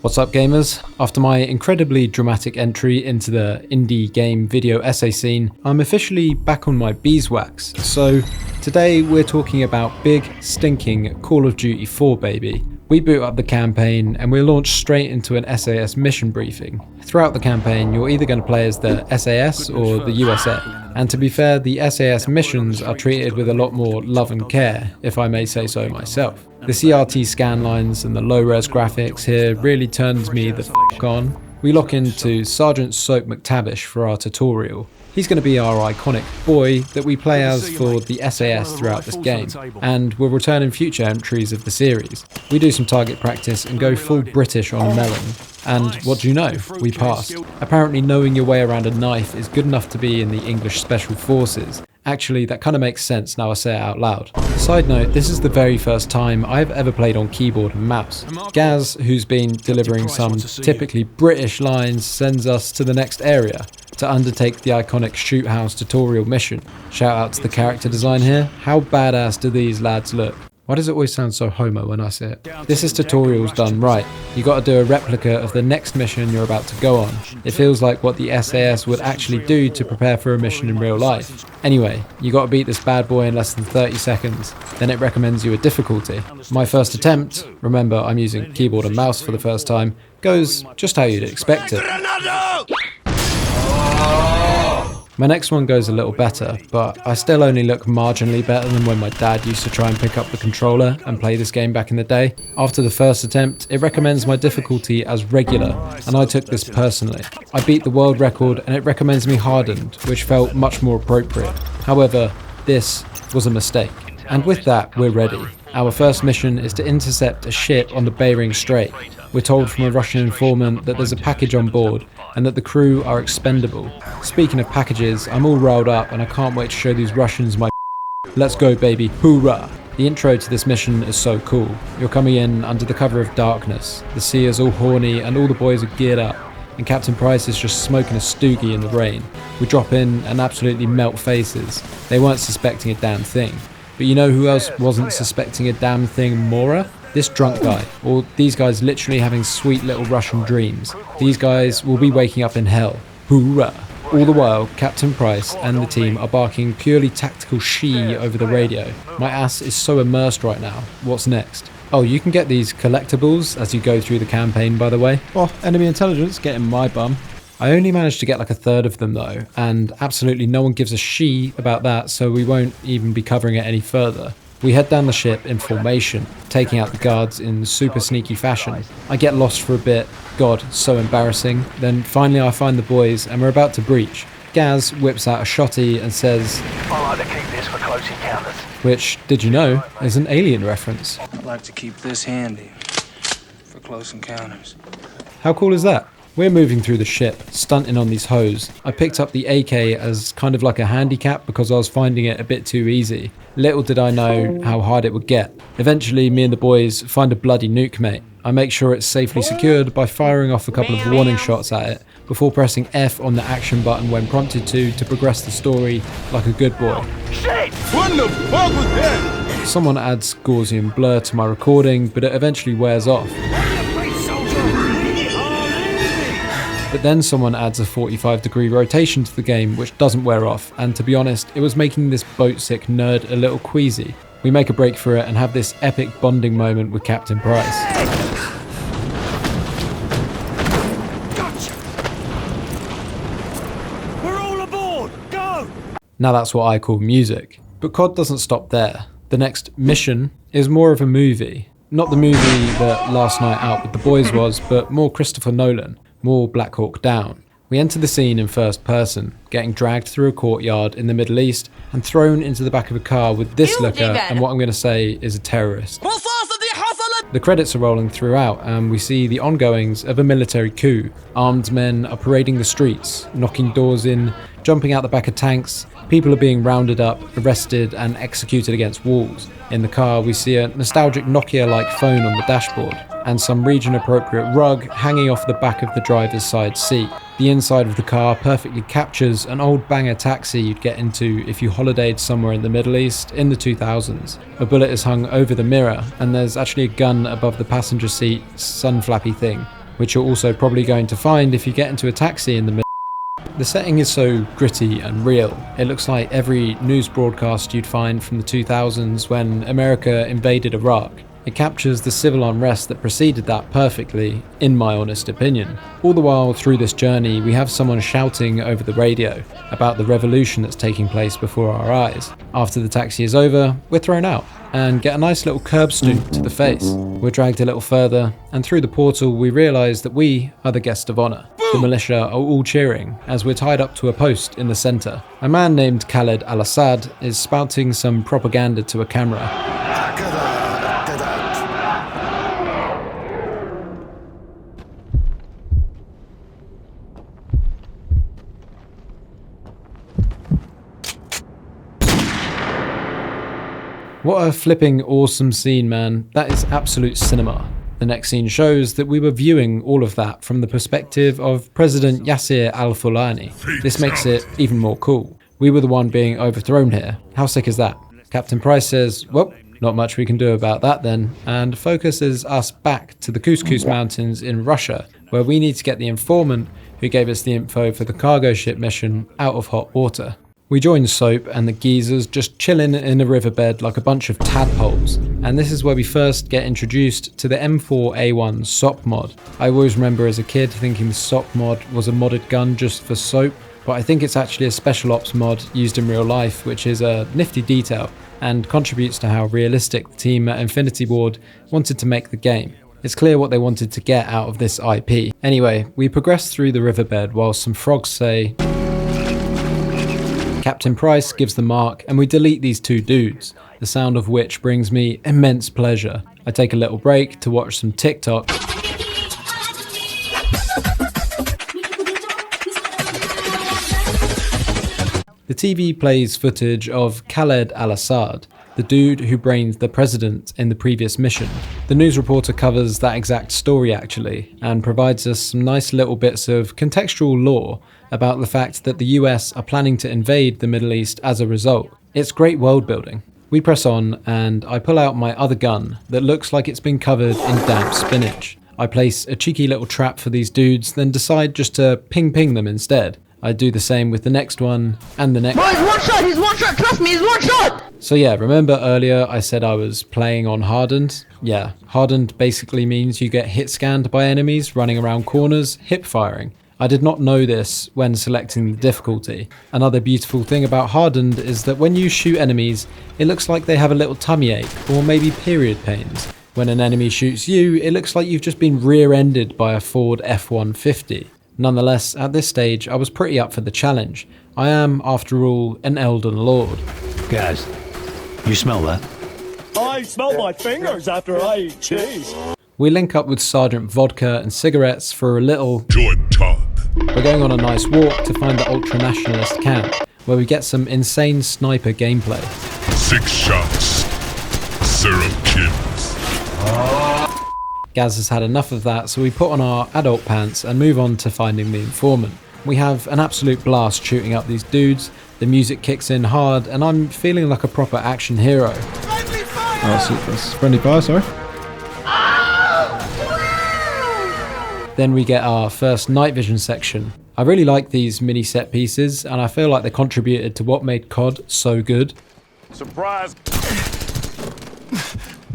What's up, gamers? After my incredibly dramatic entry into the indie game video essay scene, I'm officially back on my beeswax. So today we're talking about big, stinking Call of Duty 4, baby. We boot up the campaign and we're launched straight into an SAS mission briefing. Throughout the campaign, you're either going to play as the SAS or the USA. And to be fair, the SAS missions are treated with a lot more love and care, if I may say so myself. The CRT scanlines and the low-res graphics here really turns me the f*** on. We lock into Sergeant Soap McTavish for our tutorial. He's going to be our iconic boy that we play as for the SAS throughout this game, and will return in future entries of the series. We do some target practice and go full British on a melon, and what do you know, we passed. Apparently knowing your way around a knife is good enough to be in the English Special Forces. Actually, that kind of makes sense now I say it out loud. Side note, this is the very first time I've ever played on keyboard and mouse. Gaz, who's been delivering some typically British lines, sends us to the next area to undertake the iconic shoot house tutorial mission. Shout out to the character design here. How badass do these lads look? Why does it always sound so homo when I say it? This is tutorials done right. You gotta do a replica of the next mission you're about to go on. It feels like what the SAS would actually do to prepare for a mission in real life. Anyway, you gotta beat this bad boy in less than 30 seconds. Then it recommends you a difficulty. My first attempt, remember I'm using keyboard and mouse for the first time, goes just how you'd expect it. My next one goes a little better, but I still only look marginally better than when my dad used to try and pick up the controller and play this game back in the day. After the first attempt, it recommends my difficulty as regular, and I took this personally. I beat the world record and it recommends me hardened, which felt much more appropriate. However, this was a mistake. And with that, we're ready. Our first mission is to intercept a ship on the Bering Strait. We're told from a Russian informant that there's a package on board and that the crew are expendable. Speaking of packages, I'm all riled up and I can't wait to show these Russians my Let's go, baby, hoorah! The intro to this mission is so cool. You're coming in under the cover of darkness. The sea is all horny and all the boys are geared up, and Captain Price is just smoking a stoogie in the rain. We drop in and absolutely melt faces. They weren't suspecting a damn thing. But you know who else wasn't suspecting a damn thing, Mora? This drunk guy, or these guys literally having sweet little Russian dreams. These guys will be waking up in hell. Hoorah! All the while, Captain Price and the team are barking purely tactical she over the radio. My ass is so immersed right now. What's next? Oh, you can get these collectibles as you go through the campaign, by the way. Oh, enemy intelligence getting my bum. I only managed to get like a third of them though, and absolutely no one gives a she about that, so we won't even be covering it any further. We head down the ship in formation, taking out the guards in super sneaky fashion. I get lost for a bit, god, so embarrassing. Then finally I find the boys and we're about to breach. Gaz whips out a shotty and says, I like to keep this for close encounters. Which, did you know, is an Alien reference. I like to keep this handy for close encounters. How cool is that? We're moving through the ship, stunting on these hoes. I picked up the AK as kind of like a handicap because I was finding it a bit too easy. Little did I know how hard it would get. Eventually, me and the boys find a bloody nuke mate. I make sure it's safely secured by firing off a couple of warning shots at it before pressing F on the action button when prompted to progress the story like a good boy. Shit! What the fuck was that? Someone adds Gaussian blur to my recording, but it eventually wears off. But then someone adds a 45-degree rotation to the game, which doesn't wear off, and to be honest, it was making this boat-sick nerd a little queasy. We make a break for it and have this epic bonding moment with Captain Price. Gotcha! We're all aboard! Go! Now that's what I call music. But COD doesn't stop there. The next mission is more of a movie. Not the movie that Last Night Out with the Boys was, but more Christopher Nolan. More Black Hawk Down. We enter the scene in first person, getting dragged through a courtyard in the Middle East and thrown into the back of a car with this looker and what I'm going to say is a terrorist. The credits are rolling throughout and we see the ongoings of a military coup. Armed men are parading the streets, knocking doors in, jumping out the back of tanks. People are being rounded up, arrested and executed against walls. In the car we see a nostalgic Nokia-like phone on the dashboard and some region-appropriate rug hanging off the back of the driver's side seat. The inside of the car perfectly captures an old banger taxi you'd get into if you holidayed somewhere in the Middle East in the 2000s. A bullet is hung over the mirror and there's actually a gun above the passenger seat sun flappy thing. which you're also probably going to find if you get into a taxi in the middle. The setting is so gritty and real. It looks like every news broadcast you'd find from the 2000s when America invaded Iraq. It captures the civil unrest that preceded that perfectly, in my honest opinion. All the while through this journey, we have someone shouting over the radio about the revolution that's taking place before our eyes. After the taxi is over, we're thrown out and get a nice little curb stoop to the face. We're dragged a little further, and through the portal we realise that we are the guest of honour. The militia are all cheering as we're tied up to a post in the centre. A man named Khaled al-Assad is spouting some propaganda to a camera. What a flipping awesome scene, man. That is absolute cinema. The next scene shows that we were viewing all of that from the perspective of President Yasser al-Fulani. This makes it even more cool. We were the one being overthrown here. How sick is that? Captain Price says, well, not much we can do about that then, and focuses us back to the Couscous Mountains in Russia, where we need to get the informant who gave us the info for the cargo ship mission out of hot water. We join Soap and the geezers just chilling in a riverbed like a bunch of tadpoles, and this is where we first get introduced to the M4A1 SOP mod. I always remember as a kid thinking the SOP mod was a modded gun just for Soap, but I think it's actually a special ops mod used in real life, which is a nifty detail and contributes to how realistic the team at Infinity Ward wanted to make the game. It's clear what they wanted to get out of this IP. Anyway, we progress through the riverbed while some frogs say, Captain Price gives the mark, and we delete these two dudes, the sound of which brings me immense pleasure. I take a little break to watch some TikTok. The TV plays footage of Khaled al-Assad, the dude who brained the president in the previous mission. The news reporter covers that exact story actually, and provides us some nice little bits of contextual lore about the fact that the US are planning to invade the Middle East as a result. It's great world building. We press on, and I pull out my other gun that looks like it's been covered in damp spinach. I place a cheeky little trap for these dudes, then decide just to ping them instead. I do the same with the next one, and the next. Bro, he's one shot, trust me, he's one shot! So yeah, remember earlier I said I was playing on hardened? Yeah, hardened basically means you get hit scanned by enemies running around corners, hip firing. I did not know this when selecting the difficulty. Another beautiful thing about hardened is that when you shoot enemies, it looks like they have a little tummy ache or maybe period pains. When an enemy shoots you, it looks like you've just been rear-ended by a Ford F-150. Nonetheless, at this stage, I was pretty up for the challenge. I am, after all, an Elden Lord. Guys, you smell that? I smell my fingers after I eat cheese. We link up with Sergeant Vodka and cigarettes for a little Joint talk. We're going on a nice walk to find the ultra-nationalist camp, where we get some insane sniper gameplay. 6 shots. 0 kills. Gaz has had enough of that, so we put on our adult pants and move on to finding the informant. We have an absolute blast shooting up these dudes, the music kicks in hard, and I'm feeling like a proper action hero. Friendly fire! Oh, so that's friendly fire, sorry. Then we get our first night vision section. I really like these mini set pieces, and I feel like they contributed to what made COD so good. Surprise!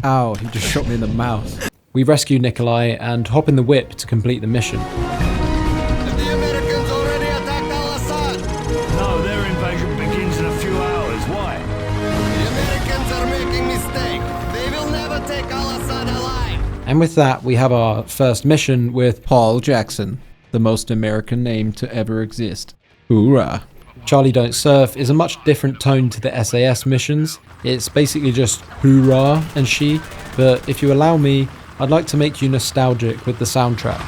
Ow, he just shot me in the mouth. We rescue Nikolai and hop in the whip to complete the mission. The Americans already attacked al-Assad. No, their invasion begins in a few hours. Why? The Americans are making mistake. They will never take al-Assad alive. And with that, we have our first mission with Paul Jackson, the most American name to ever exist. Hoorah. Charlie Don't Surf is a much different tone to the SAS missions. It's basically just hoorah and she, but if you allow me, I'd like to make you nostalgic with the soundtrack.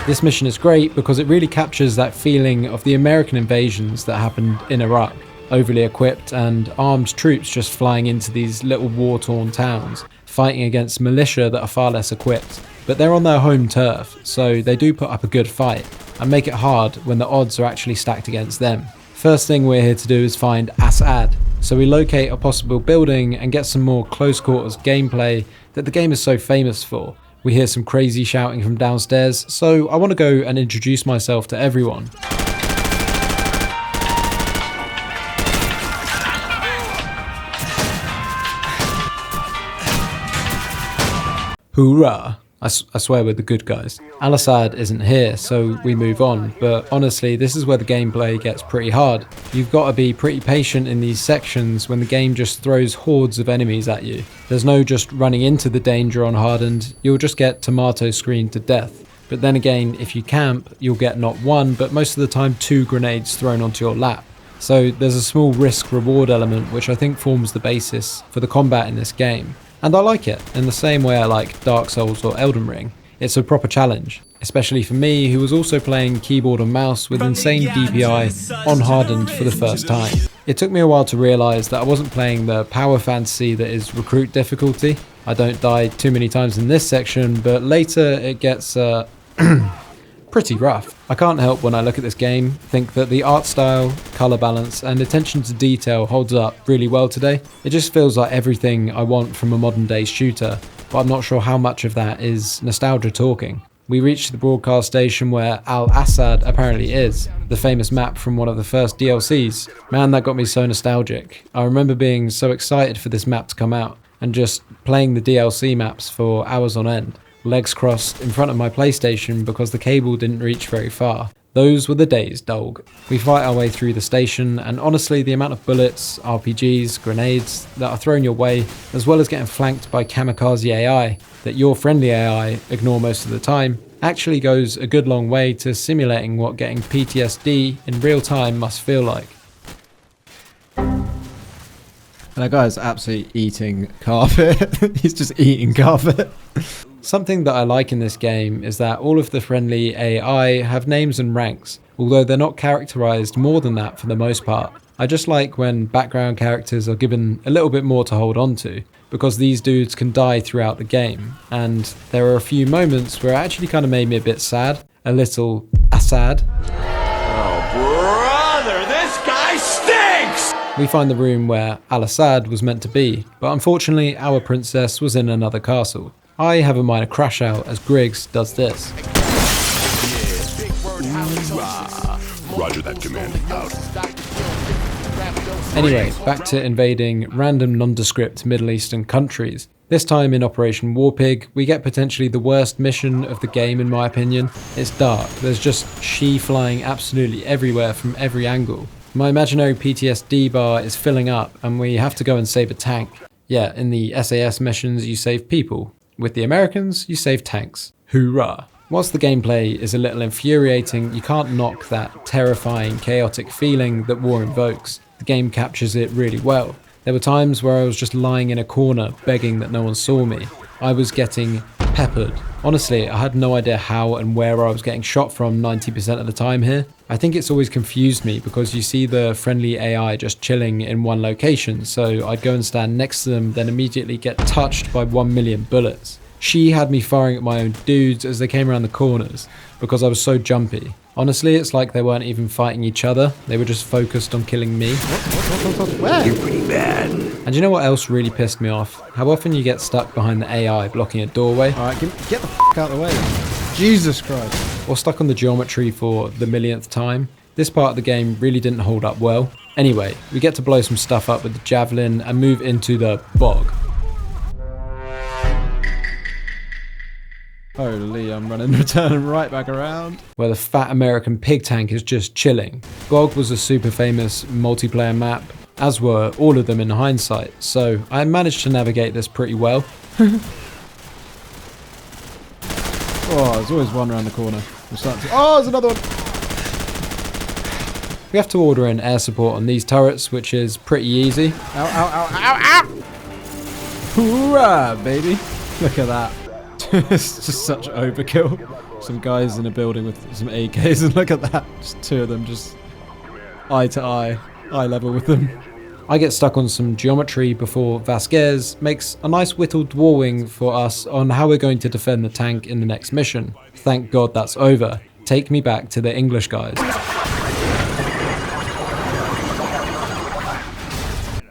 This mission is great because it really captures that feeling of the American invasions that happened in Iraq. Overly equipped and armed troops just flying into these little war-torn towns, fighting against militia that are far less equipped. But they're on their home turf, so they do put up a good fight, and make it hard when the odds are actually stacked against them. First thing we're here to do is find Assad, So we locate a possible building and get some more close quarters gameplay that the game is so famous for. We hear some crazy shouting from downstairs, so I want to go and introduce myself to everyone. Hoorah! I swear we're the good guys. Al-Assad isn't here, so we move on, but honestly, this is where the gameplay gets pretty hard. You've got to be pretty patient in these sections when the game just throws hordes of enemies at you. There's no just running into the danger on hardened, you'll just get tomato screened to death. But then again, if you camp, you'll get not one, but most of the time 2 grenades thrown onto your lap. So there's a small risk-reward element which I think forms the basis for the combat in this game. And I like it, in the same way I like Dark Souls or Elden Ring. It's a proper challenge, especially for me who was also playing keyboard and mouse with insane DPI on hardened for the first time. It took me a while to realise that I wasn't playing the power fantasy that is recruit difficulty. I don't die too many times in this section, but later it gets pretty rough. I can't help when I look at this game think that the art style, colour balance and attention to detail holds up really well today. It just feels like everything I want from a modern day shooter, but I'm not sure how much of that is nostalgia talking. We reach the broadcast station where Al-Assad apparently is, the famous map from one of the first DLCs. Man, that got me so nostalgic. I remember being so excited for this map to come out and just playing the DLC maps for hours on end. Legs crossed in front of my PlayStation because the cable didn't reach very far. Those were the days, dog. We fight our way through the station, and honestly the amount of bullets, RPGs, grenades that are thrown your way, as well as getting flanked by kamikaze AI that your friendly AI ignore most of the time, actually goes a good long way to simulating what getting PTSD in real time must feel like. That guy's absolutely eating carpet. He's just eating carpet. Something that I like in this game is that all of the friendly AI have names and ranks, although they're not characterized more than that for the most part. I just like when background characters are given a little bit more to hold on to, because these dudes can die throughout the game, and there are a few moments where it actually kind of made me a bit sad, a little Assad. We find the room where Al-Assad was meant to be, but unfortunately our princess was in another castle. I have a minor crash out as Griggs does this. Roger that, command. Out. Anyway, back to invading random nondescript Middle Eastern countries. This time in Operation Warpig, we get potentially the worst mission of the game in my opinion. It's dark, there's just she flying absolutely everywhere from every angle. My imaginary PTSD bar is filling up and we have to go and save a tank. Yeah, in the SAS missions you save people. With the Americans, you save tanks. Hoorah! Whilst the gameplay is a little infuriating, you can't knock that terrifying, chaotic feeling that war invokes. The game captures it really well. There were times where I was just lying in a corner begging that no one saw me. I was getting peppered. Honestly, I had no idea how and where I was getting shot from 90% of the time here. I think it's always confused me because you see the friendly AI just chilling in one location, so I'd go and stand next to them, then immediately get touched by 1 million bullets. She had me firing at my own dudes as they came around the corners because I was so jumpy. Honestly, it's like they weren't even fighting each other, they were just focused on killing me. Where? You're pretty bad. And you know what else really pissed me off? How often you get stuck behind the AI blocking a doorway. Alright, get the f*** out of the way then. Jesus Christ. Or stuck on the geometry for the millionth time. This part of the game really didn't hold up well. Anyway, we get to blow some stuff up with the javelin and move into the bog. Holy, I'm turning right back around. Where the fat American pig tank is just chilling. Bog was a super famous multiplayer map, as were all of them in hindsight, so I managed to navigate this pretty well. Oh, there's always one around the corner. Oh, there's another one! We have to order in air support on these turrets, which is pretty easy. Ow, ow, ow, ow, ow! Hoorah, baby! Look at that. It's just such overkill. Some guys in a building with some AKs, and look at that. Just 2 of them, just eye to eye level with them. I get stuck on some geometry before Vasquez makes a nice whittled drawing for us on how we're going to defend the tank in the next mission. Thank God that's over. Take me back to the English guys.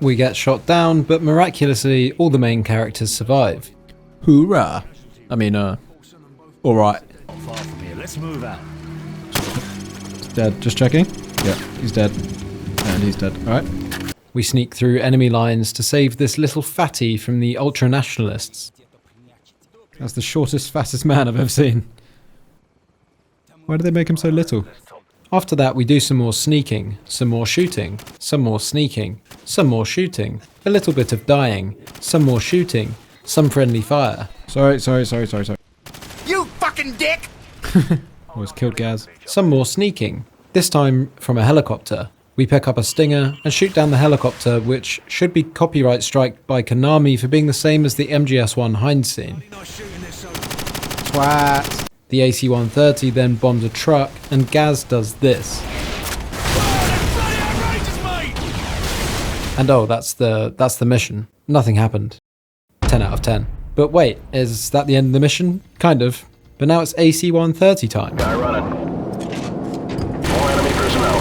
we get shot down, but miraculously all the main characters survive. Hoorah. I mean, alright. Far from here. Let's move out. Dead. Just checking. Yeah, he's dead. And he's dead. Alright. We sneak through enemy lines to save this little fatty from the ultra-nationalists. That's the shortest, fattest man I've ever seen. Why do they make him so little? After that, we do some more sneaking, some more shooting, some more sneaking, some more shooting, a little bit of dying, some more shooting, some friendly fire. Sorry. You fucking dick! Almost killed Gaz. Some more sneaking, this time from a helicopter. We pick up a stinger and shoot down the helicopter, which should be copyright strike by Konami for being the same as the MGS1 Heinz scene. Twat. The AC-130 then bombs a truck, and Gaz does this. And oh, that's the mission. Nothing happened. 10 out of 10. But wait, is that the end of the mission? Kind of. But now it's AC-130 time. Guy running. More enemy personnel.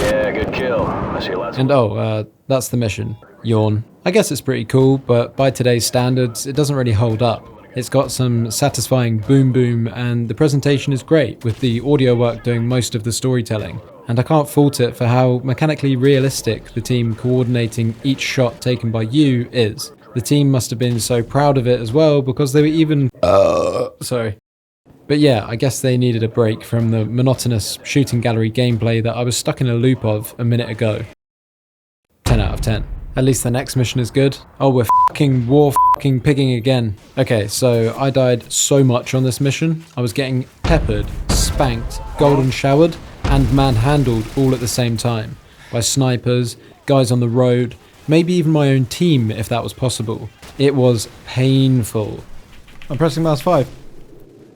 Yeah, good kill. I see lots And oh, that's the mission. Yawn. I guess it's pretty cool, but by today's standards, it doesn't really hold up. It's got some satisfying boom boom, and the presentation is great, with the audio work doing most of the storytelling. And I can't fault it for how mechanically realistic the team coordinating each shot taken by you is. The team must have been so proud of it as well, because they were even... Sorry. But yeah, I guess they needed a break from the monotonous shooting gallery gameplay that I was stuck in a loop of a minute ago. 10 out of 10. At least the next mission is good. Oh, we're fucking pigging again. Okay, so I died so much on this mission. I was getting peppered, spanked, golden showered, and manhandled all at the same time. By snipers, guys on the road, maybe even my own team if that was possible. It was painful. I'm pressing mouse 5.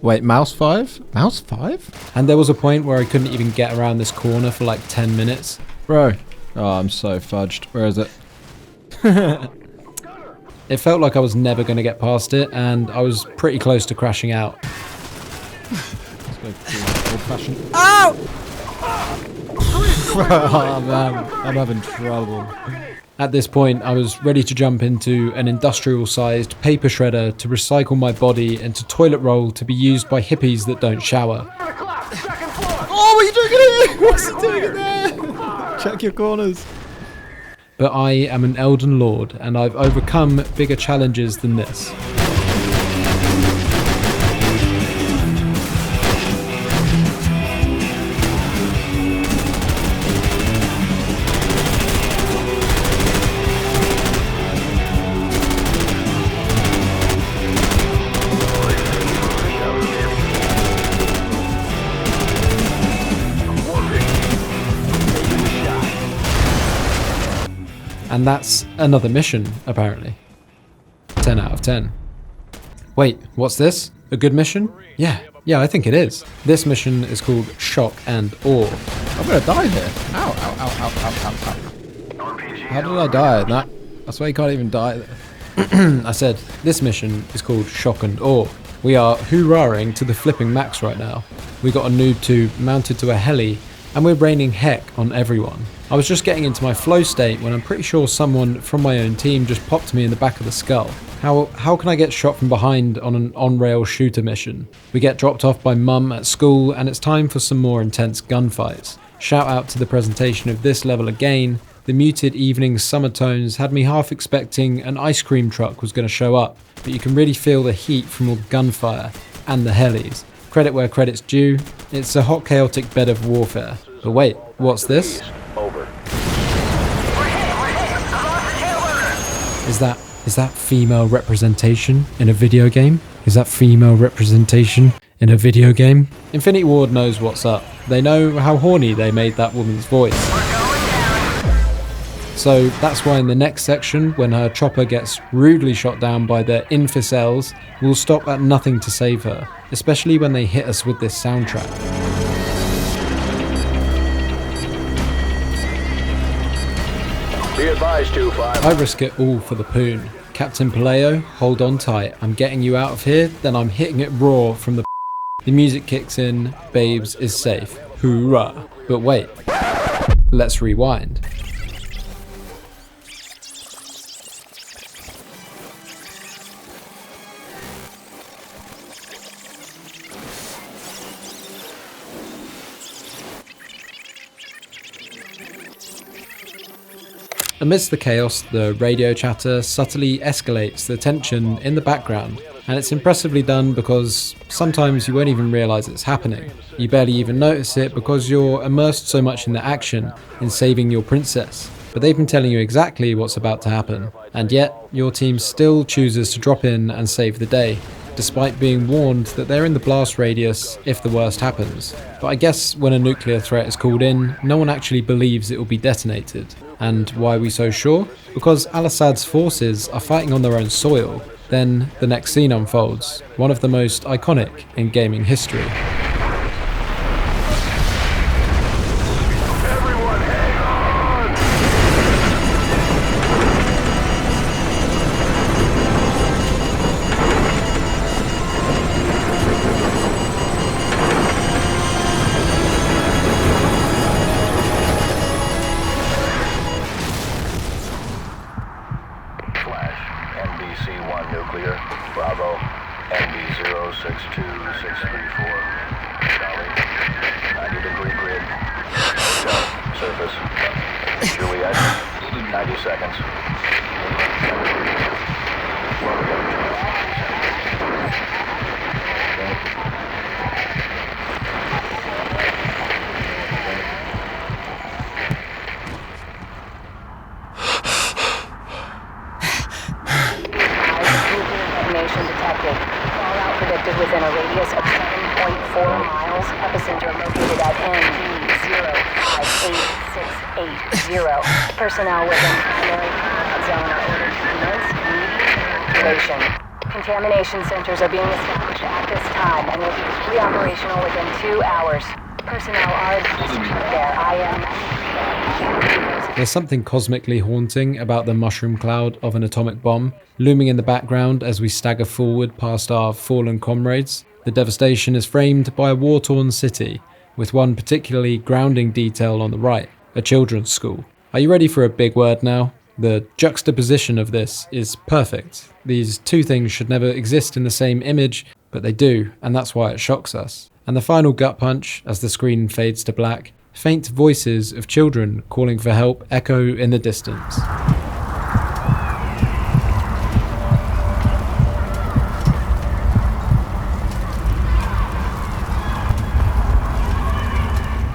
Wait, mouse 5? Mouse 5? And there was a point where I couldn't even get around this corner for like 10 minutes. Bro. Oh, I'm so fudged. Where is it? It felt like I was never going to get past it, and I was pretty close to crashing out. Let's go through old-fashioned... Ow! Oh man, I'm having trouble. At this point, I was ready to jump into an industrial-sized paper shredder to recycle my body into toilet roll to be used by hippies that don't shower. Oh, what are you doing in here? What's he doing in there? Check your corners. But I am an Elden Lord, and I've overcome bigger challenges than this. And that's another mission, apparently. 10 out of 10. Wait, what's this? A good mission? Yeah, I think it is. This mission is called Shock and Awe. I'm gonna die here. Ow, ow, ow, ow, ow, ow, ow. How did I die at that? I swear you can't even die there. I said, this mission is called Shock and Awe. We are hoorahing to the flipping max right now. We got a noob tube mounted to a heli, and we're raining heck on everyone. I was just getting into my flow state when I'm pretty sure someone from my own team just popped me in the back of the skull. How can I get shot from behind on an on-rail shooter mission? We get dropped off by mum at school, and it's time for some more intense gunfights. Shout out to the presentation of this level again. The muted evening summer tones had me half expecting an ice cream truck was going to show up, but you can really feel the heat from all the gunfire and the helis. Credit where credit's due, it's a hot chaotic bed of warfare. But wait, what's this? over. Is that female representation in a video game? Is that female representation in a video game? Infinity Ward knows what's up. They know how horny they made that woman's voice. So that's why in the next section, when her chopper gets rudely shot down by the infidels, we'll stop at nothing to save her, especially when they hit us with this soundtrack. Be advised, 2-5. I risk it all for the poon. Captain Paleo, hold on tight. I'm getting you out of here, then I'm hitting it raw from the... The music kicks in, Babes is safe. Hoorah. But wait, let's rewind. Amidst the chaos, the radio chatter subtly escalates the tension in the background, and it's impressively done because sometimes you won't even realise it's happening. You barely even notice it because you're immersed so much in the action, in saving your princess. But they've been telling you exactly what's about to happen, and yet your team still chooses to drop in and save the day, despite being warned that they're in the blast radius if the worst happens. But I guess when a nuclear threat is called in, no one actually believes it will be detonated. And why are we so sure? Because Al-Assad's forces are fighting on their own soil. Then the next scene unfolds, one of the most iconic in gaming history. NBC-1 nuclear, Bravo, NB062634, Charlie, 90-degree grid, hotel, surface, Juliet, 90 seconds. Within a radius of 7.4 miles, epicenter located at NB058680. Personnel within primary combat zone are ordered to commence immediate evacuation. Contamination centers are being established at this time and will be fully operational within 2 hours. Personnel are advised to keep their IM. There's something cosmically haunting about the mushroom cloud of an atomic bomb, looming in the background as we stagger forward past our fallen comrades. The devastation is framed by a war-torn city, with one particularly grounding detail on the right, a children's school. Are you ready for a big word now? The juxtaposition of this is perfect. These two things should never exist in the same image, but they do, and that's why it shocks us. And the final gut punch, as the screen fades to black, faint voices of children calling for help echo in the distance.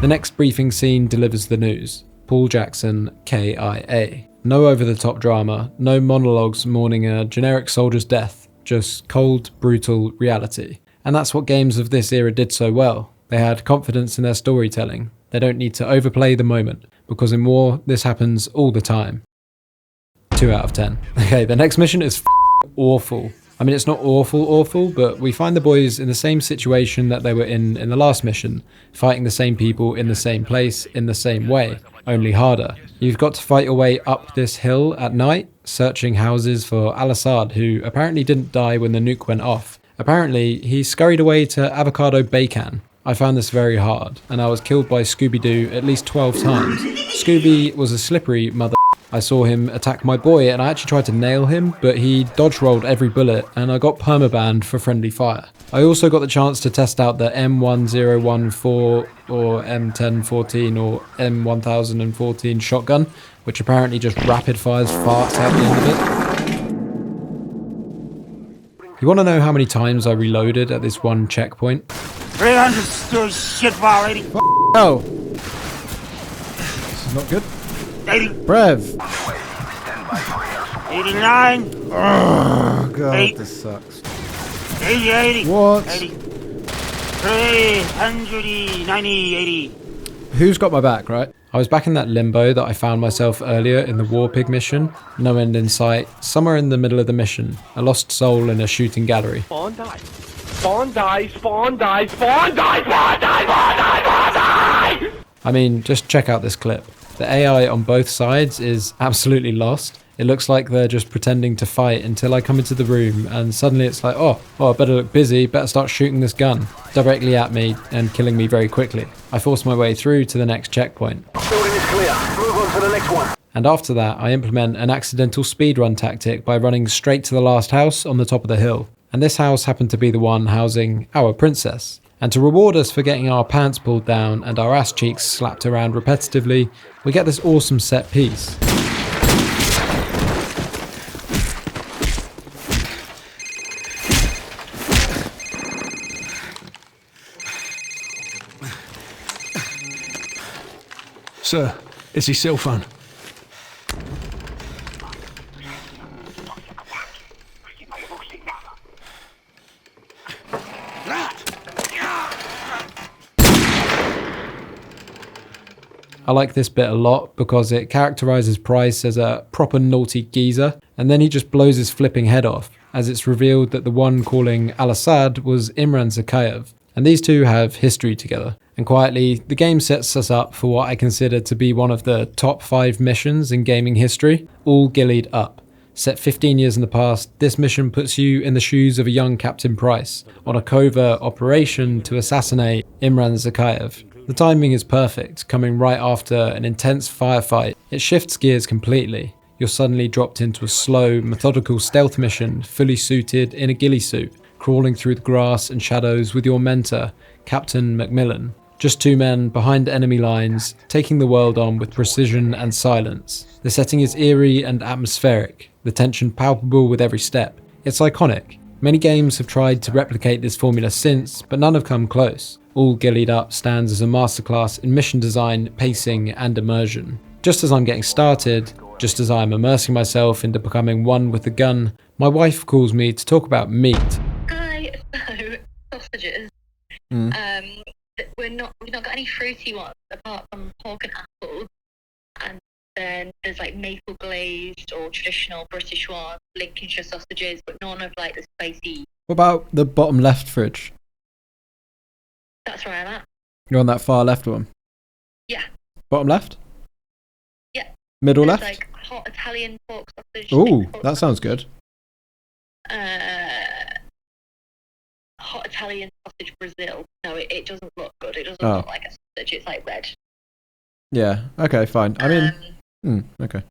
The next briefing scene delivers the news. Paul Jackson, KIA. No over-the-top drama, no monologues mourning a generic soldier's death, just cold, brutal reality. And that's what games of this era did so well. They had confidence in their storytelling. They don't need to overplay the moment, because in war, this happens all the time. 2 out of 10. Okay, the next mission is awful. I mean, it's not awful, but we find the boys in the same situation that they were in the last mission, fighting the same people in the same place, in the same way, only harder. You've got to fight your way up this hill at night, searching houses for Al-Assad, who apparently didn't die when the nuke went off. Apparently, he scurried away to Avocado Bacon. I found this very hard, and I was killed by Scooby-Doo at least 12 times. Scooby was a slippery mother. I saw him attack my boy, and I actually tried to nail him, but he dodge-rolled every bullet, and I got permabanned for friendly fire. I also got the chance to test out the M1014 or M1014 or M1014 shotgun, which apparently just rapid fires farts out the end of it. You want to know how many times I reloaded at this one checkpoint? 300 shit bar 80. Oh! This is not good. 80. Brev! 89. Oh, God, 8. this sucks. 80, 80. What? 80. 390, 80. Who's got my back, right? I was back in that limbo that I found myself earlier in the War Pig mission. No end in sight, somewhere in the middle of the mission. A lost soul in a shooting gallery. Spawn dies. Spawn dies. Spawn dies. Spawn dies. Spawn dies. Spawn dies. Spawn dies. I mean, just check out this clip. The AI on both sides is absolutely lost. It looks like they're just pretending to fight until I come into the room and suddenly it's like, oh, I better look busy, better start shooting this gun directly at me and killing me very quickly. I force my way through to the next checkpoint. Building is clear. Move on to the next one. And after that, I implement an accidental speedrun tactic by running straight to the last house on the top of the hill. And this house happened to be the one housing our princess. And to reward us for getting our pants pulled down and our ass cheeks slapped around repetitively, we get this awesome set piece. Sir, it's his cell phone. I like this bit a lot because it characterizes Price as a proper naughty geezer, and then he just blows his flipping head off, as it's revealed that the one calling Al-Assad was Imran Zakhaev, and these two have history together. And quietly, the game sets us up for what I consider to be one of the top 5 missions in gaming history, all Ghillied up. Set 15 years in the past, this mission puts you in the shoes of a young Captain Price, on a covert operation to assassinate Imran Zakhaev. The timing is perfect, coming right after an intense firefight. It shifts gears completely. You're suddenly dropped into a slow, methodical stealth mission, fully suited in a ghillie suit, crawling through the grass and shadows with your mentor, Captain Macmillan. Just 2 men behind enemy lines, taking the world on with precision and silence. The setting is eerie and atmospheric, the tension palpable with every step. It's iconic. Many games have tried to replicate this formula since, but none have come close. All Ghillied Up stands as a masterclass in mission design, pacing, and immersion. Just as I'm getting started, just as I'm immersing myself into becoming one with the gun, my wife calls me to talk about meat. Hi, so sausages. We've not got any fruity ones apart from pork and apple, and then there's like maple glazed or traditional British ones, Lincolnshire sausages, but none of like the spicy. What about the bottom left fridge? That's where I'm at. You're on that far left one? Yeah. Bottom left? Yeah. Middle There's left? like hot Italian pork sausage. Ooh, that sounds good. Hot Italian sausage Brazil. No, it doesn't look good. It doesn't look like a sausage. It's like red. Yeah, okay, fine. I mean, okay.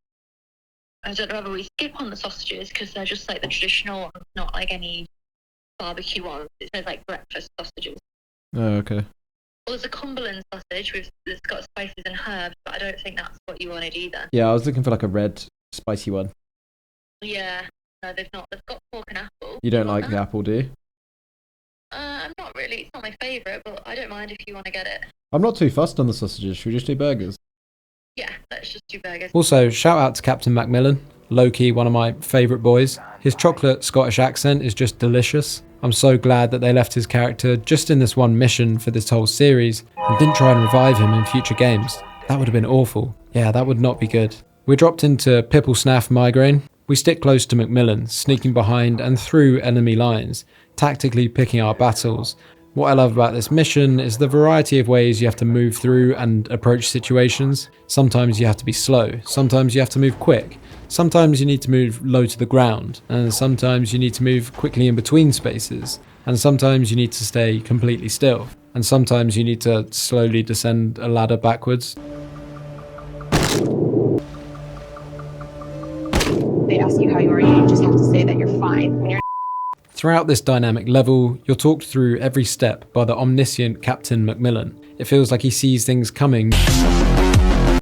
I don't know whether we skip on the sausages because they're just like the traditional ones, not like any barbecue ones. It says like breakfast sausages. Oh, okay. Well, there's a Cumberland sausage that's got spices and herbs, but I don't think that's what you wanted either. Yeah, I was looking for like a red, spicy one. Yeah, no, they've not. They've got pork and apple. You don't like the apple, do you? I'm not really. It's not my favourite, but I don't mind if you want to get it. I'm not too fussed on the sausages. Should we just do burgers? Yeah, let's just do burgers. Also, shout out to Captain Macmillan, low-key one of my favourite boys. His chocolate Scottish accent is just delicious. I'm so glad that they left his character just in this one mission for this whole series and didn't try and revive him in future games. That would have been awful. Yeah, that would not be good. We're dropped into Pipple Snaff Migraine. We stick close to Macmillan, sneaking behind and through enemy lines, tactically picking our battles. What I love about this mission is the variety of ways you have to move through and approach situations. Sometimes you have to be slow, sometimes you have to move quick, sometimes you need to move low to the ground, and sometimes you need to move quickly in between spaces, and sometimes you need to stay completely still, and sometimes you need to slowly descend a ladder backwards. They ask you how you are, you just have to say that you're fine. When you're Throughout this dynamic level, you're talked through every step by the omniscient Captain Macmillan. It feels like he sees things coming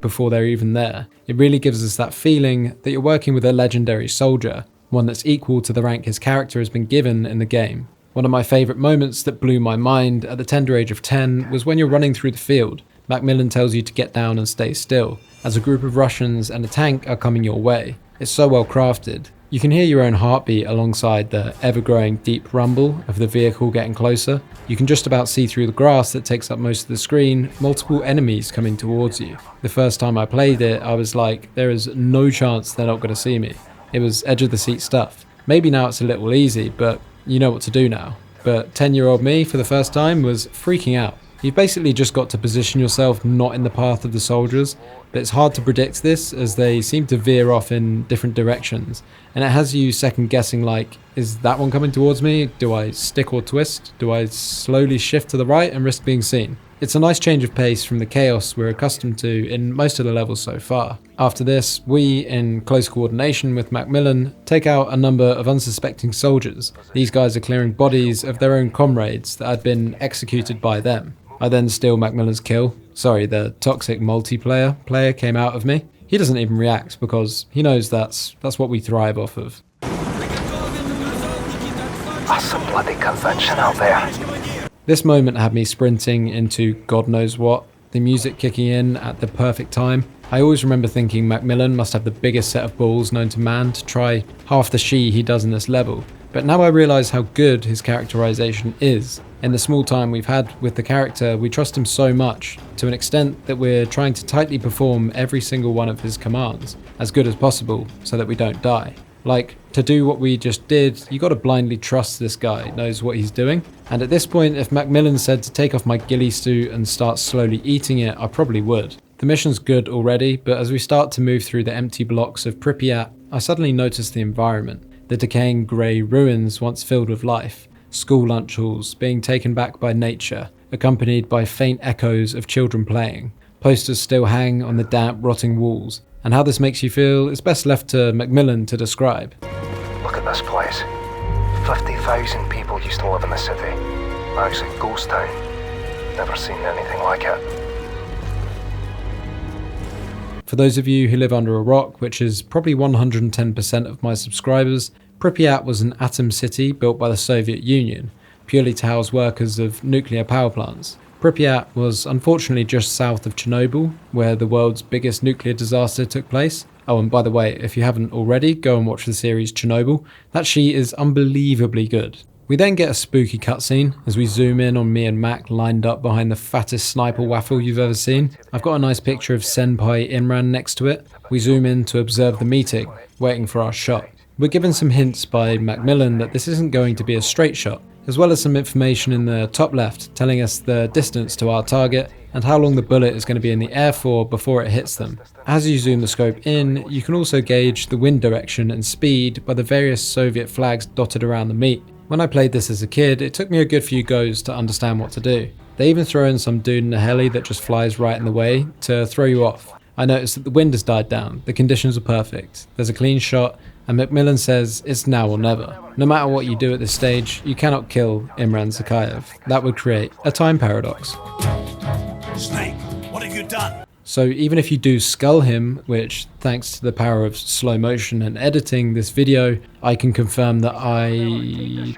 before they're even there. It really gives us that feeling that you're working with a legendary soldier, one that's equal to the rank his character has been given in the game. One of my favourite moments that blew my mind at the tender age of 10 was when you're running through the field. Macmillan tells you to get down and stay still, as a group of Russians and a tank are coming your way. It's so well crafted. You can hear your own heartbeat alongside the ever-growing deep rumble of the vehicle getting closer. You can just about see through the grass that takes up most of the screen, multiple enemies coming towards you. The first time I played it, I was like, there is no chance they're not going to see me. It was edge-of-the-seat stuff. Maybe now it's a little easy, but you know what to do now. But 10-year-old me, for the first time, was freaking out. You've basically just got to position yourself not in the path of the soldiers, but it's hard to predict this as they seem to veer off in different directions, and it has you second guessing like, is that one coming towards me? Do I stick or twist? Do I slowly shift to the right and risk being seen? It's a nice change of pace from the chaos we're accustomed to in most of the levels so far. After this, we, in close coordination with Macmillan, take out a number of unsuspecting soldiers. These guys are clearing bodies of their own comrades that had been executed by them. I then steal Macmillan's kill. Sorry, the toxic multiplayer player came out of me. He doesn't even react because he knows that's what we thrive off of. That's some bloody convention out there. This moment had me sprinting into God knows what. the music kicking in at the perfect time. I always remember thinking Macmillan must have the biggest set of balls known to man to try half the he does in this level. But now I realise how good his characterisation is. In the small time we've had with the character, we trust him so much, to an extent that we're trying to tightly perform every single one of his commands, as good as possible, so that we don't die. Like, to do what we just did, you gotta blindly trust this guy knows what he's doing. And at this point, if Macmillan said to take off my ghillie suit and start slowly eating it, I probably would. The mission's good already, but as we start to move through the empty blocks of Pripyat, I suddenly notice the environment. The decaying grey ruins once filled with life, school lunch halls being taken back by nature, accompanied by faint echoes of children playing. Posters still hang on the damp, rotting walls, and how this makes you feel is best left to Macmillan to describe. Look at this place. 50,000 people used to live in the city. Now it's a ghost town. Never seen anything like it. For those of you who live under a rock, which is probably 110% of my subscribers, Pripyat was an atom city built by the Soviet Union, purely to house workers of nuclear power plants. Pripyat was unfortunately just south of Chernobyl, where the world's biggest nuclear disaster took place. Oh, and by the way, if you haven't already, go and watch the series Chernobyl. That she is unbelievably good. We then get a spooky cutscene as we zoom in on me and Mac lined up behind the fattest sniper waffle you've ever seen. I've got a nice picture of Senpai Imran next to it. We zoom in to observe the meeting, waiting for our shot. We're given some hints by Macmillan that this isn't going to be a straight shot, as well as some information in the top left telling us the distance to our target and how long the bullet is going to be in the air for before it hits them. As you zoom the scope in, you can also gauge the wind direction and speed by the various Soviet flags dotted around the meat. When I played this as a kid, it took me a good few goes to understand what to do. They even throw in some dude in a heli that just flies right in the way to throw you off. I noticed that the wind has died down, the conditions are perfect, there's a clean shot, and Macmillan says it's now or never. No matter what you do at this stage, you cannot kill Imran Zakhaev. That would create a time paradox. Snake, what have you done? So even if you do skull him, which thanks to the power of slow motion and editing this video, I can confirm that I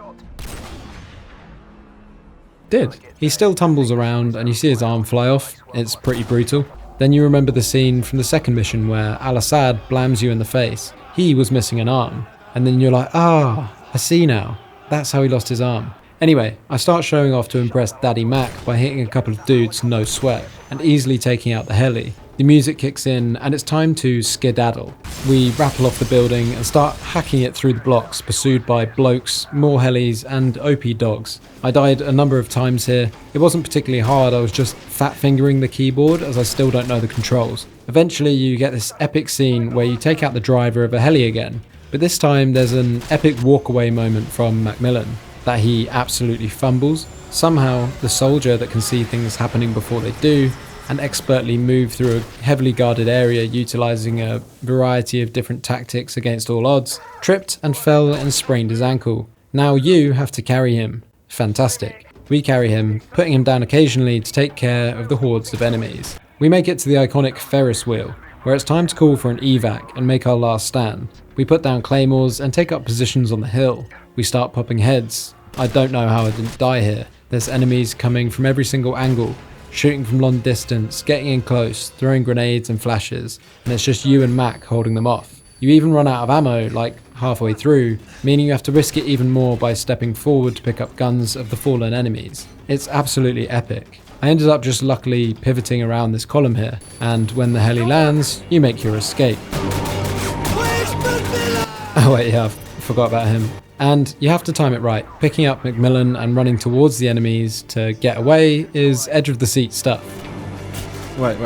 did. He still tumbles around and you see his arm fly off. It's pretty brutal. Then you remember the scene from the second mission where Al-Assad blams you in the face. He was missing an arm. And then you're like, I see now. That's how he lost his arm. Anyway, I start showing off to impress Daddy Mac by hitting a couple of dudes no sweat and easily taking out the heli. The music kicks in and it's time to skedaddle. We rattle off the building and start hacking it through the blocks, pursued by blokes, more helis and OP dogs. I died a number of times here. It wasn't particularly hard, I was just fat fingering the keyboard as I still don't know the controls. Eventually you get this epic scene where you take out the driver of a heli again, but this time there's an epic walkaway moment from Macmillan that he absolutely fumbles. Somehow the soldier that can see things happening before they do and expertly move through a heavily guarded area utilizing a variety of different tactics against all odds, tripped and fell and sprained his ankle. Now you have to carry him. Fantastic. We carry him, putting him down occasionally to take care of the hordes of enemies. We make it to the iconic Ferris wheel, where it's time to call for an evac and make our last stand. We put down claymores and take up positions on the hill. We start popping heads. I don't know how I didn't die here. There's enemies coming from every single angle, shooting from long distance, getting in close, throwing grenades and flashes, and it's just you and Mac holding them off. You even run out of ammo like halfway through, meaning you have to risk it even more by stepping forward to pick up guns of the fallen enemies. It's absolutely epic. I ended up just luckily pivoting around this column here, and when the heli lands, you make your escape. Oh wait, yeah, I forgot about him. And you have to time it right. Picking up Macmillan and running towards the enemies to get away is edge of the seat stuff. Wait.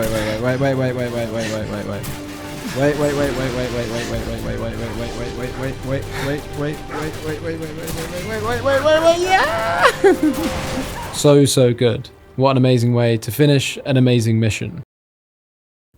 So good. What an amazing way to finish an amazing mission.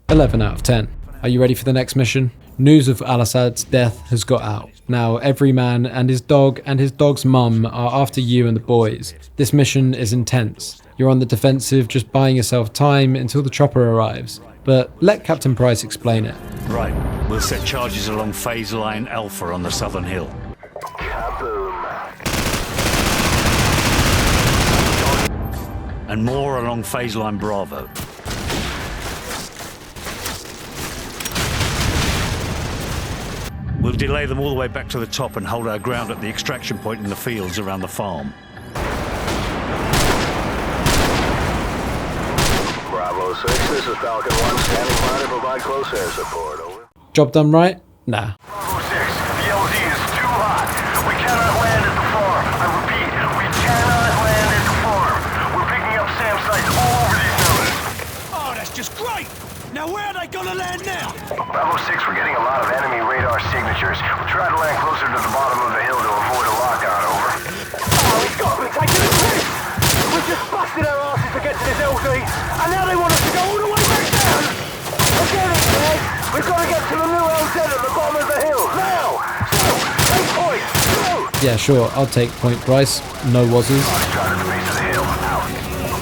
11 out of 10. Are you ready for the next mission? News of Al-Assad's death has got out. Now every man and his dog's mum are after you and the boys. This mission is intense. You're on the defensive, just buying yourself time until the chopper arrives. But let Captain Price explain it. Right, we'll set charges along phase line Alpha on the southern hill. And more along phase line Bravo. delay them all the way back to the top and hold our ground at the extraction point in the fields around the farm. Bravo 6, this is Falcon 1, standing by to provide close air support, over. Job done right? Nah. Bravo 6, the LZ is too hot. We cannot land at the farm. I repeat, we cannot land at the farm. We're picking up SAM sites all over these nodes. Oh, that's just great! Now where are they gonna land now? Bravo 6, we're getting a lot of enemy radar signatures. We'll try to land closer to the bottom of the hill to avoid a lockout, over. Oh, it's got to be taking a piss! We just busted our asses to get to this LZ, and now they want us to go all the way back down! Again, guys! We've got to get to the new LZ at the bottom of the hill, now! So, take point, go! Yeah, sure, I'll take point, Bryce. No wazzles. Try to the base of the hill, out.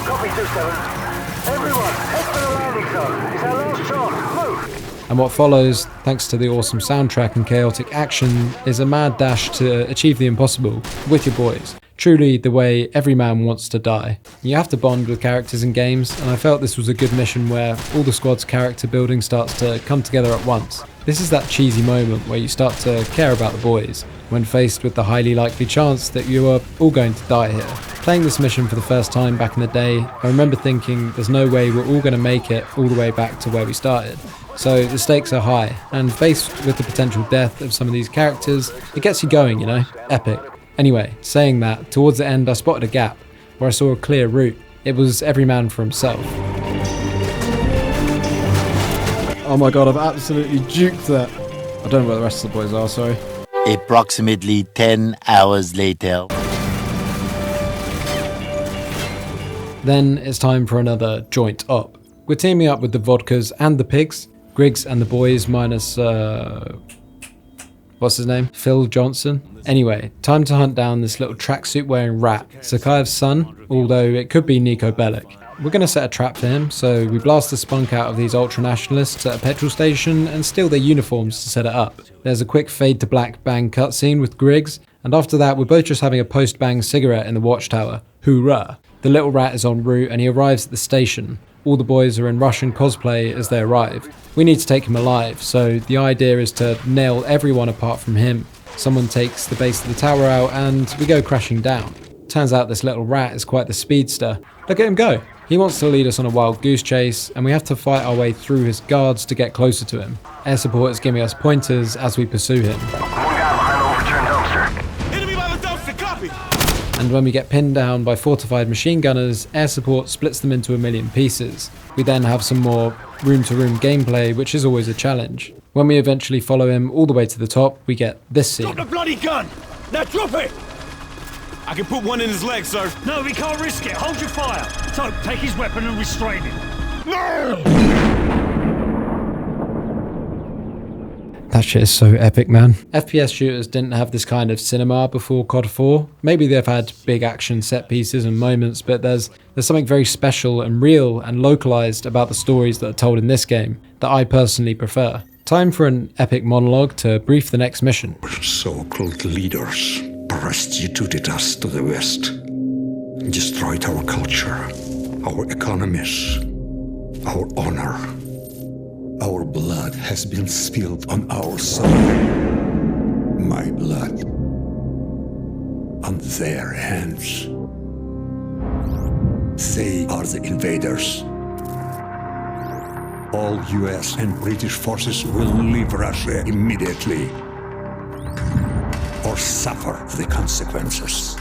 Copy 2-7. Everyone, head for the landing zone. It's our last chance. Move! And what follows, thanks to the awesome soundtrack and chaotic action, is a mad dash to achieve the impossible with your boys. Truly the way every man wants to die. You have to bond with characters in games, and I felt this was a good mission where all the squad's character building starts to come together at once. This is that cheesy moment where you start to care about the boys, when faced with the highly likely chance that you are all going to die here. Playing this mission for the first time back in the day, I remember thinking there's no way we're all going to make it all the way back to where we started. So the stakes are high, and faced with the potential death of some of these characters, it gets you going, you know? Epic. Anyway, saying that, towards the end I spotted a gap, where I saw a clear route. It was every man for himself. Oh my god, I've absolutely juked that. I don't know where the rest of the boys are, sorry. Approximately 10 hours later. Then it's time for another joint op. We're teaming up with the Vodkas and the Pigs, Griggs and the boys minus, what's his name? Phil Johnson? Anyway, time to hunt down this little tracksuit wearing rat, Zakhaev's son, although it could be Nico Bellic. We're going to set a trap for him, so we blast the spunk out of these ultra-nationalists at a petrol station and steal their uniforms to set it up. There's a quick fade to black bang cutscene with Griggs, and after that we're both just having a post-bang cigarette in the watchtower. Hoorah! The little rat is en route and he arrives at the station. All the boys are in Russian cosplay as they arrive. We need to take him alive, so the idea is to nail everyone apart from him. Someone takes the base of the tower out and we go crashing down. Turns out this little rat is quite the speedster. Look at him go! He wants to lead us on a wild goose chase, and we have to fight our way through his guards to get closer to him. Air support is giving us pointers as we pursue him. One guy behind the overturned dumpster. Enemy by the dumpster, copy! And when we get pinned down by fortified machine gunners, air support splits them into a million pieces. We then have some more room-to-room gameplay, which is always a challenge. When we eventually follow him all the way to the top, we get this scene. Drop the bloody gun! Now drop it! I can put one in his leg, sir. No, we can't risk it. Hold your fire. So, take his weapon and restrain him. That shit is so epic, man. FPS shooters didn't have this kind of cinema before COD 4. Maybe they've had big action set pieces and moments, but there's something very special and real and localized about the stories that are told in this game that I personally prefer. Time for an epic monologue to brief the next mission. So-called leaders prostituted us to the West, destroyed our culture, our economies, our honor. Our blood has been spilled on our soil. My blood on their hands. They are the invaders. All US and British forces will leave Russia immediately, or suffer the consequences.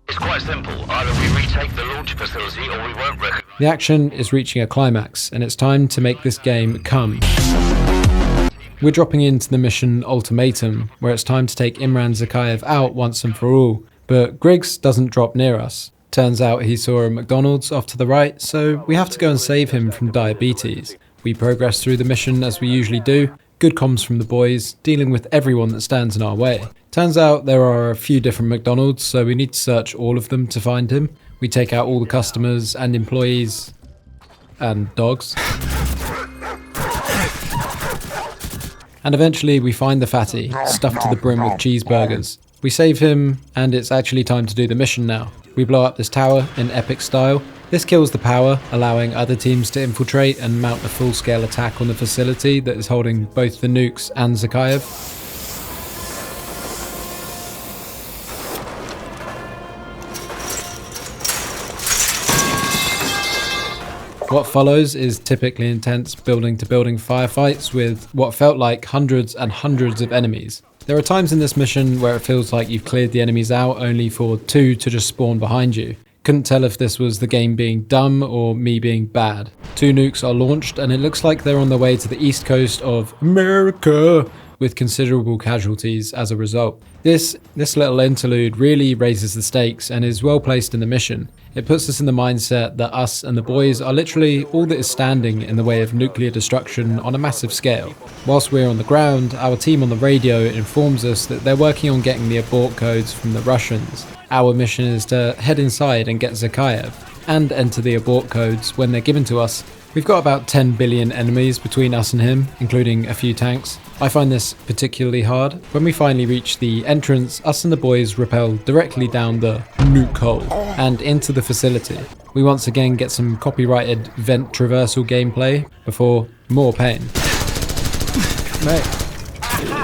It's quite simple. Either we retake the launch facility or we won't recognize. The action is reaching a climax, and it's time to make this game come. We're dropping into the mission Ultimatum, where it's time to take Imran Zakhaev out once and for all, but Griggs doesn't drop near us. Turns out he saw a McDonald's off to the right, so we have to go and save him from diabetes. We progress through the mission as we usually do, good comms from the boys, dealing with everyone that stands in our way. Turns out there are a few different McDonald's, so we need to search all of them to find him. We take out all the customers and employees and dogs. And eventually we find the fatty, stuffed to the brim with cheeseburgers. We save him, and it's actually time to do the mission now. We blow up this tower in epic style. This kills the power, allowing other teams to infiltrate and mount a full-scale attack on the facility that is holding both the nukes and Zakhaev. What follows is typically intense building-to-building firefights with what felt like hundreds and hundreds of enemies. There are times in this mission where it feels like you've cleared the enemies out only for 2 to just spawn behind you. Couldn't tell if this was the game being dumb or me being bad. 2 nukes are launched and it looks like they're on their way to the east coast of America, with considerable casualties as a result. This little interlude really raises the stakes and is well placed in the mission. It puts us in the mindset that us and the boys are literally all that is standing in the way of nuclear destruction on a massive scale. Whilst we're on the ground, our team on the radio informs us that they're working on getting the abort codes from the Russians. Our mission is to head inside and get Zakhaev, and enter the abort codes when they're given to us. We've got about 10 billion enemies between us and him, including a few tanks. I find this particularly hard. When we finally reach the entrance, us and the boys rappel directly down the nuke hole and into the facility. We once again get some copyrighted vent traversal gameplay before more pain. Mate.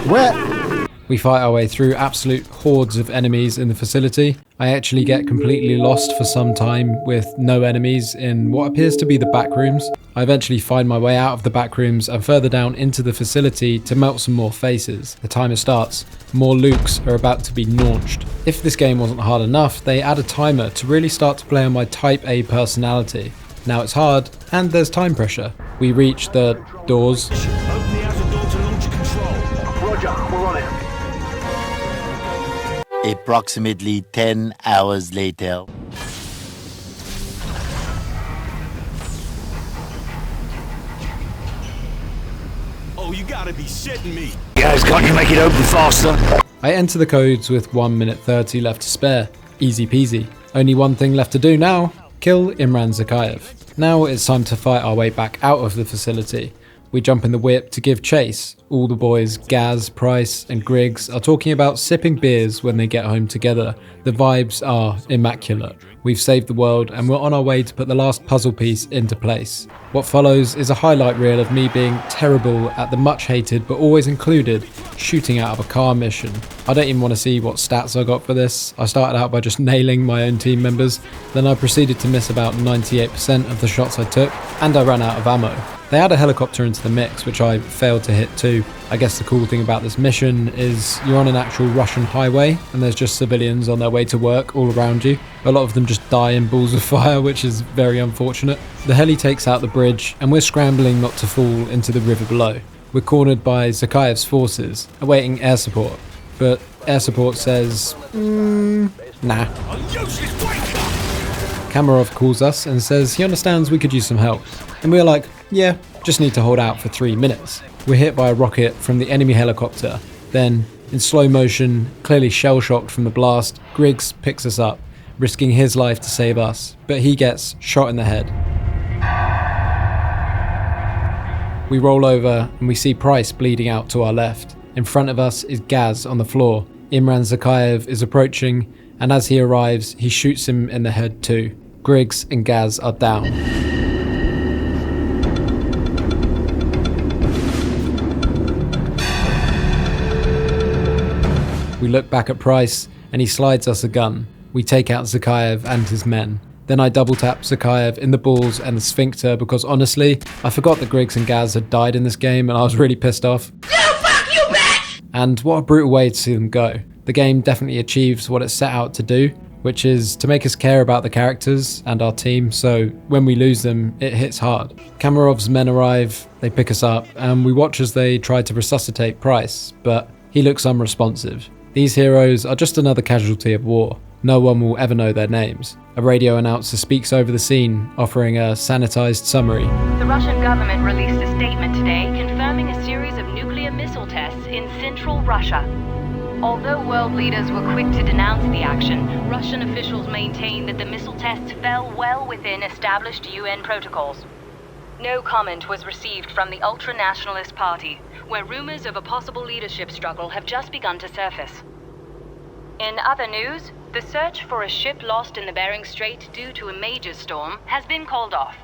Where? We fight our way through absolute hordes of enemies in the facility. I actually get completely lost for some time with no enemies in what appears to be the back rooms. I eventually find my way out of the back rooms and further down into the facility to melt some more faces. The timer starts. More Lukes are about to be launched. If this game wasn't hard enough, they add a timer to really start to play on my Type A personality. Now it's hard, and there's time pressure. We reach the doors. Open the outer door to launch control. Roger, we're on it. Approximately 10 hours later. Oh, you gotta be shitting me. Guys, can't you make it open faster? I enter the codes with 1 minute 30 left to spare. Easy peasy. Only one thing left to do now. Kill Imran Zakhaev. Now it's time to fight our way back out of the facility. We jump in the whip to give chase. All the boys, Gaz, Price and Griggs, are talking about sipping beers when they get home together. The vibes are immaculate. We've saved the world and we're on our way to put the last puzzle piece into place. What follows is a highlight reel of me being terrible at the much hated but always included shooting out of a car mission. I don't even want to see what stats I got for this. I started out by just nailing my own team members, then I proceeded to miss about 98% of the shots I took, and I ran out of ammo. They add a helicopter into the mix, which I failed to hit too. I guess the cool thing about this mission is you're on an actual Russian highway and there's just civilians on their way to work all around you. A lot of them just die in balls of fire, which is very unfortunate. The heli takes out the bridge and we're scrambling not to fall into the river below. We're cornered by Zakhaev's forces, awaiting air support. But air support says, nah. Kamarov calls us and says he understands we could use some help. And we're like, yeah, just need to hold out for 3 minutes. We're hit by a rocket from the enemy helicopter. Then, in slow motion, clearly shell-shocked from the blast, Griggs picks us up, risking his life to save us, but he gets shot in the head. We roll over and we see Price bleeding out to our left. In front of us is Gaz on the floor. Imran Zakhaev is approaching, and as he arrives, he shoots him in the head too. Griggs and Gaz are down. We look back at Price, and he slides us a gun. We take out Zakhaev and his men. Then I double tap Zakhaev in the balls and the sphincter because honestly, I forgot that Griggs and Gaz had died in this game and I was really pissed off. Fuck you, bitch! And what a brutal way to see them go. The game definitely achieves what it set out to do, which is to make us care about the characters and our team, so when we lose them, it hits hard. Kamarov's men arrive, they pick us up, and we watch as they try to resuscitate Price, but he looks unresponsive. These heroes are just another casualty of war. No one will ever know their names. A radio announcer speaks over the scene, offering a sanitized summary. The Russian government released a statement today confirming a series of nuclear missile tests in central Russia. Although world leaders were quick to denounce the action, Russian officials maintain that the missile tests fell well within established UN protocols. No comment was received from the ultra-nationalist party, where rumors of a possible leadership struggle have just begun to surface. In other news, the search for a ship lost in the Bering Strait due to a major storm has been called off.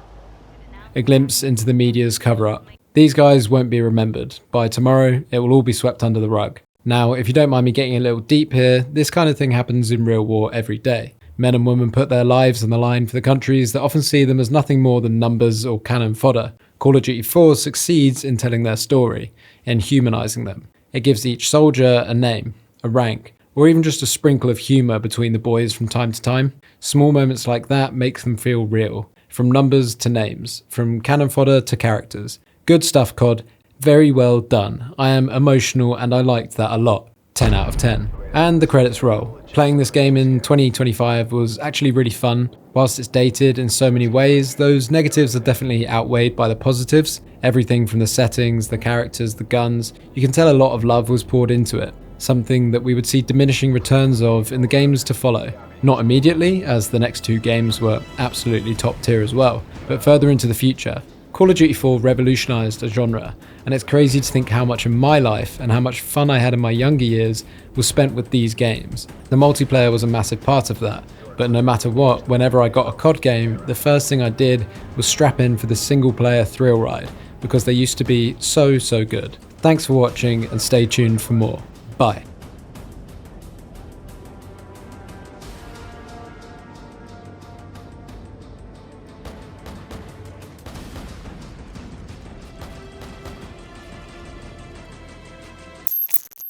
A glimpse into the media's cover-up. These guys won't be remembered. By tomorrow, it will all be swept under the rug. Now, if you don't mind me getting a little deep here, this kind of thing happens in real war every day. Men and women put their lives on the line for the countries that often see them as nothing more than numbers or cannon fodder. Call of Duty 4 succeeds in telling their story, in humanising them. It gives each soldier a name, a rank, or even just a sprinkle of humour between the boys from time to time. Small moments like that make them feel real. From numbers to names, from cannon fodder to characters. Good stuff, COD. Very well done. I am emotional and I liked that a lot. 10 out of 10. And the credits roll. Playing this game in 2025 was actually really fun. Whilst it's dated in so many ways, those negatives are definitely outweighed by the positives. Everything from the settings, the characters, the guns, you can tell a lot of love was poured into it. Something that we would see diminishing returns of in the games to follow. Not immediately, as the next 2 games were absolutely top tier as well, but further into the future. Call of Duty 4 revolutionised a genre, and it's crazy to think how much of my life and how much fun I had in my younger years was spent with these games. The multiplayer was a massive part of that, but no matter what, whenever I got a COD game, the first thing I did was strap in for the single player thrill ride, because they used to be so good. Thanks for watching and stay tuned for more. Bye.